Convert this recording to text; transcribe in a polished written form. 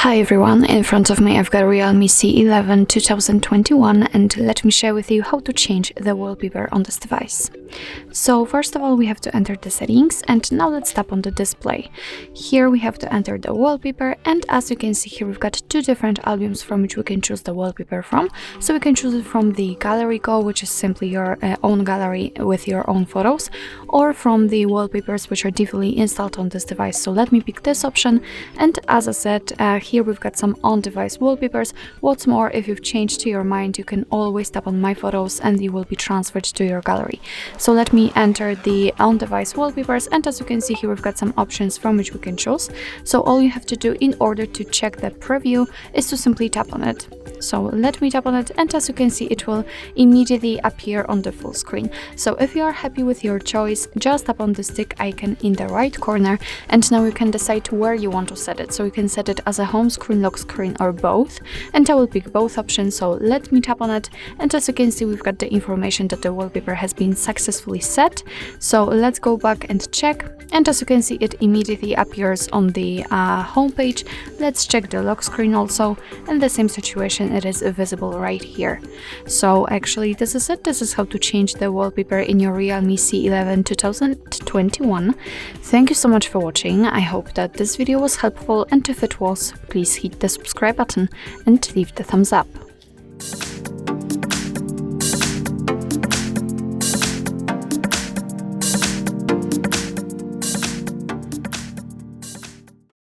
Hi everyone, in front of me I've got Realme C11 2021 and let me share with you how to change the wallpaper on this device. So first of all we have to enter the settings and now let's tap on the display. Here we have to enter the wallpaper and as you can see here we've got two different albums from which we can choose the wallpaper from. So we can choose it from the Gallery Go, which is simply your own gallery with your own photos, or from the wallpapers which are defaultly installed on this device. So let me pick this option and as I said, here we've got some on-device wallpapers. What's more, if you've changed to your mind, you can always tap on My Photos and you will be transferred to your gallery. So let me enter the on-device wallpapers and as you can see here we've got some options from which we can choose. So all you have to do in order to check the preview is to simply tap on it. So let me tap on it and as you can see it will immediately appear on the full screen. So if you are happy with your choice, just tap on the stick icon in the right corner and now you can decide where you want to set it. So you can set it as a home screen, lock screen or both, and I will pick both options. So let me tap on it and as you can see we've got the information that the wallpaper has been successfully set. So let's go back and check and as you can see it immediately appears on the home page. Let's check the lock screen also and the same situation, it is visible right here. So actually this is it. This is how to change the wallpaper in your Realme C11 2021. Thank you so much for watching. I hope that this video was helpful and if it was, please hit the subscribe button and leave the thumbs up.